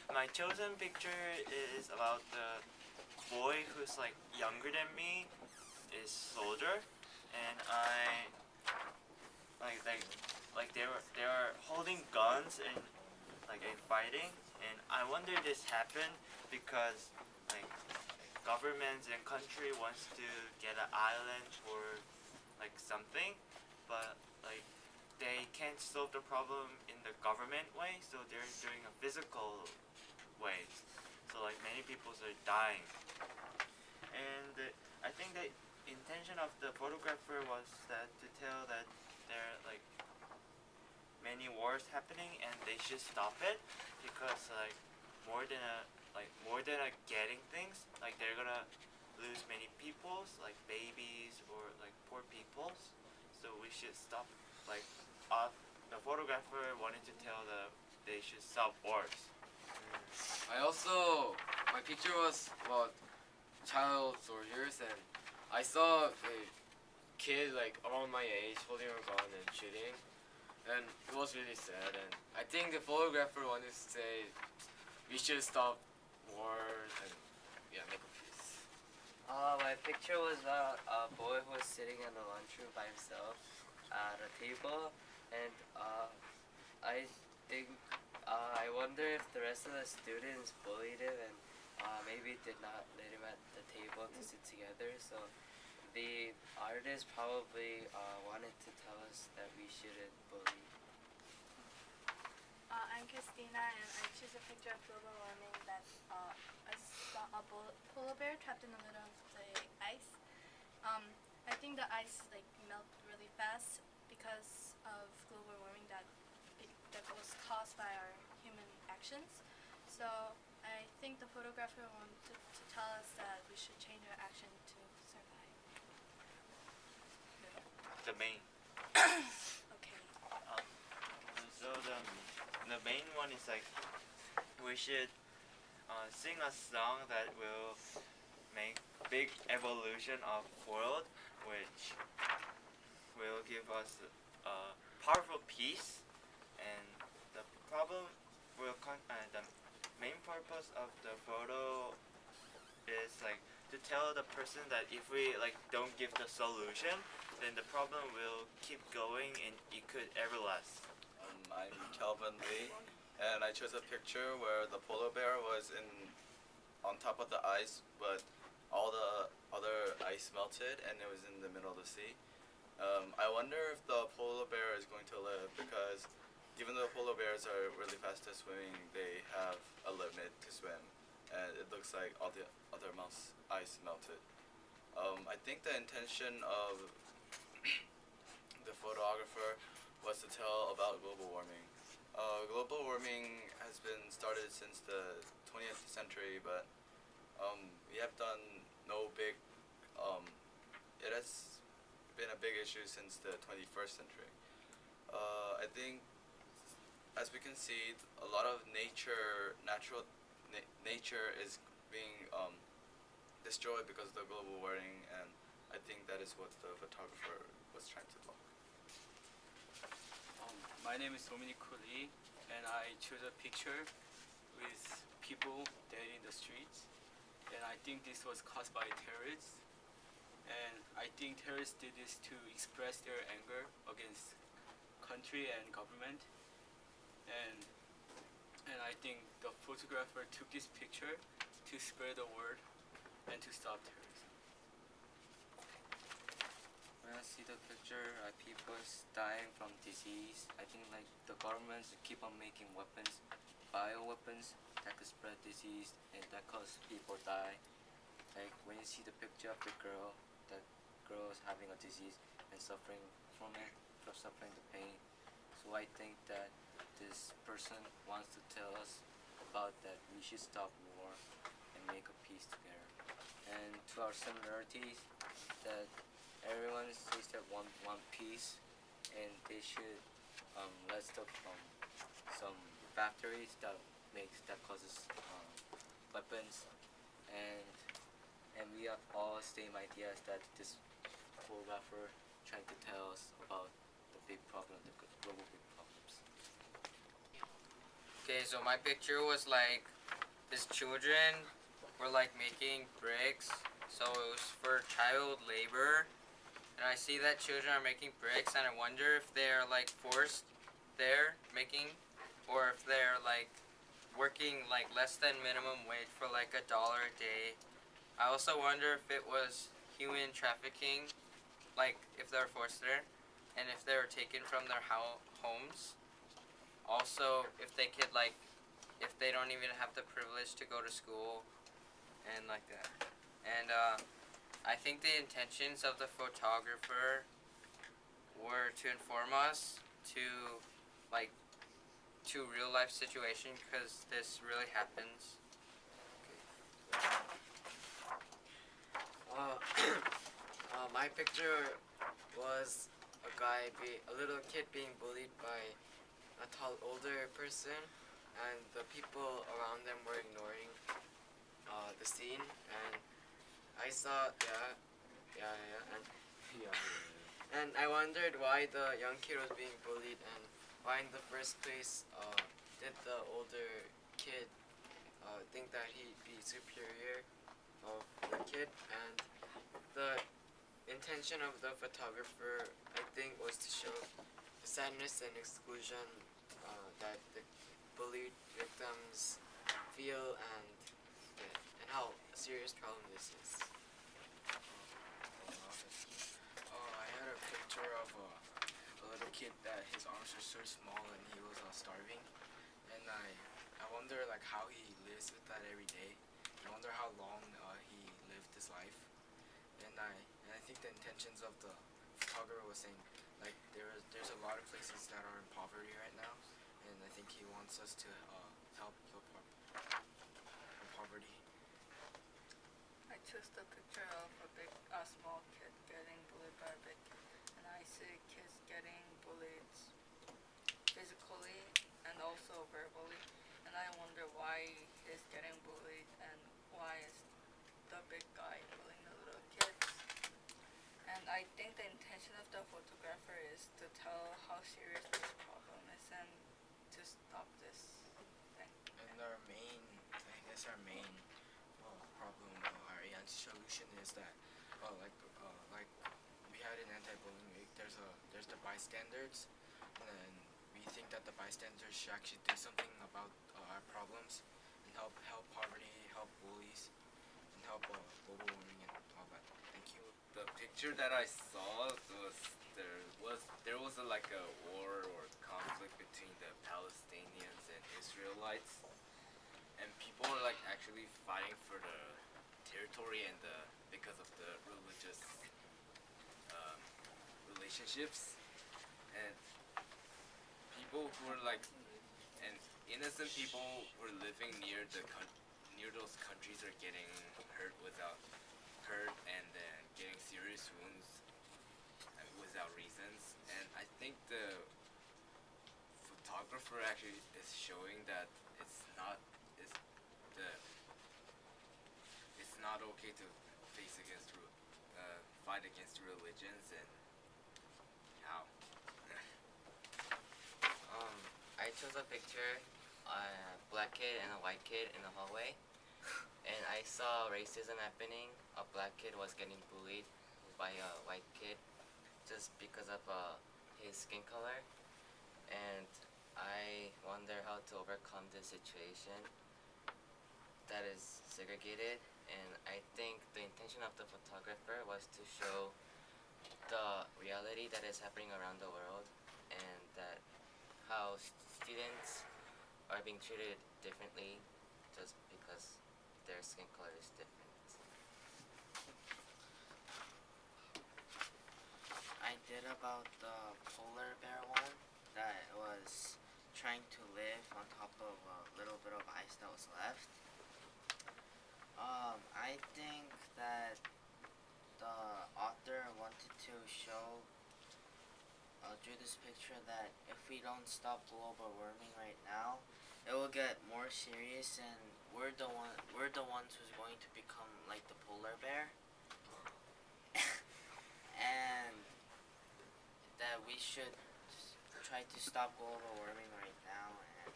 My chosen picture is about the boy who's like younger than me, is soldier, and I like they are holding guns and like fighting, and I wonder this happened because like governments and country wants to get an island or like something, but like they can't solve the problem in the government way, so they're doing a physical ways. So like many people are dying, and I think the intention of the photographer was that to tell that there are like many wars happening and they should stop it because like more than getting things, like they're gonna lose many peoples like babies or like poor peoples, so we should stop like uh, the photographer wanted to tell they should stop wars. My picture was about child soldiers, and I saw a kid like around my age holding a gun and shooting, and it was really sad. And I think the photographer wanted to say we should stop wars and yeah, make a peace. My picture was about a boy who was sitting in the lunchroom by himself at a table, and I think I wonder if the rest of the students bullied him and maybe did not let him at the table to sit together. So the artist probably wanted to tell us that we shouldn't bully. I'm Christina, and I choose a picture of global warming that I saw a polar bear trapped in the middle of the ice. I think the ice like melt really fast because of global warming that was caused by our human actions. So I think the photographer wanted to tell us that we should change our action to survive. The main Okay. so the main one is like we should sing a song that will make big evolution of world, which will give us a powerful peace, and the problem the main purpose of the photo is like to tell the person that if we like don't give the solution, then the problem will keep going and it could ever last. I'm Calvin Lee, and I chose a picture where the polar bear was on top of the ice, but all the other ice melted and it was in the middle of the sea. I wonder if the polar bear is going to live because even though polar bears are really fast at swimming, they have a limit to swim, and it looks like all the other ice melted. I think the intention of the photographer was to tell about global warming. Global warming has been started since the 20th century, but we have done no big. It has been a big issue since the 21st century. I think, as we can see, a lot of nature is being destroyed because of the global warming, and I think that is what the photographer was trying to talk. My name is Dominic Lee, and I chose a picture with people dead in the streets. And I think this was caused by terrorists. And I think terrorists did this to express their anger against country and government. And I think the photographer took this picture to spread the word and to stop terrorism. When I see the picture, people is dying from disease. I think like the governments keep on making weapons, bioweapons that could spread disease and that cause people die. Like when you see the picture of the girl, that girl is having a disease and suffering from it, from suffering the pain. So I think that this person wants to tell us about that we should stop war and make a peace together. And to our similarities, that everyone says that want peace, and they should let stop from some factories that causes weapons, and we have all same ideas that this photographer trying to tell us about the big problem, the global big problems. Okay, so my picture was like these children were like making bricks, so it was for child labor. And I see that children are making bricks, and I wonder if they're like forced there making, or if they're like working like less than minimum wage for like $1 a day. I also wonder if it was human trafficking, like if they're forced there, and if they were taken from their homes. Also, if they could like, if they don't even have the privilege to go to school, and like that. And I think the intentions of the photographer were to inform us to like to real life situation because this really happens. My picture was a little kid being bullied by a tall, older person, and the people around them were ignoring the scene. And I saw, and I wondered why the young kid was being bullied, and why in the first place did the older kid think that he'd be superior of the kid. And the intention of the photographer, I think, was to show the sadness and exclusion that the bullied victims feel, and how serious problem this is. I had a picture of a little kid that his arms were so small and he was starving, and I wonder like how he lives with that every day. I wonder how long he lived his life, and I think the intentions of the photographer was saying like there's a lot of places that are in poverty right now, and I think he wants us to help heal poverty. I chose the picture of a small kid getting bullied by a big kid, and I see kids getting bullied physically and also verbally, and I wonder why he's getting bullied and why is the big guy bullying the little kids. And I think the intention of the photographer is to tell how serious this problem is and to stop this thing. And our main problem, our solution is that, like we had in anti-bullying week, there's the bystanders, and we think that the bystanders should actually do something about our problems and help poverty, help bullies, and help global warming and all that. Thank you. The picture that I saw was there was like a war or conflict between the Palestinians and Israelites, and people were like actually fighting for the territory and because of the religious relationships, and people who were like and innocent people who were living near near those countries are getting hurt and then getting serious wounds without reasons. And I think the photographer actually is showing that it's not okay to fight against religions and how. I chose a picture, a black kid and a white kid in the hallway, and I saw racism happening. A black kid was getting bullied by a white kid just because of his skin color, and I wonder how to overcome this situation that is segregated. And I think the intention of the photographer was to show the reality that is happening around the world, and that how students are being treated differently just because their skin color is different. I did about the polar bear one that was trying to live on top of a little bit of ice that was left. I think that the author wanted to show drew this picture that if we don't stop global warming right now, it will get more serious, and we're the ones who's going to become like the polar bear. And that we should try to stop global warming right now, and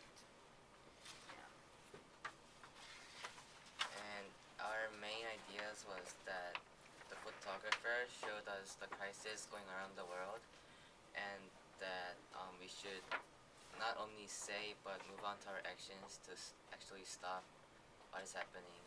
yeah. us was that the photographer showed us the crisis going around the world, and that we should not only say but move on to our actions to actually stop what is happening.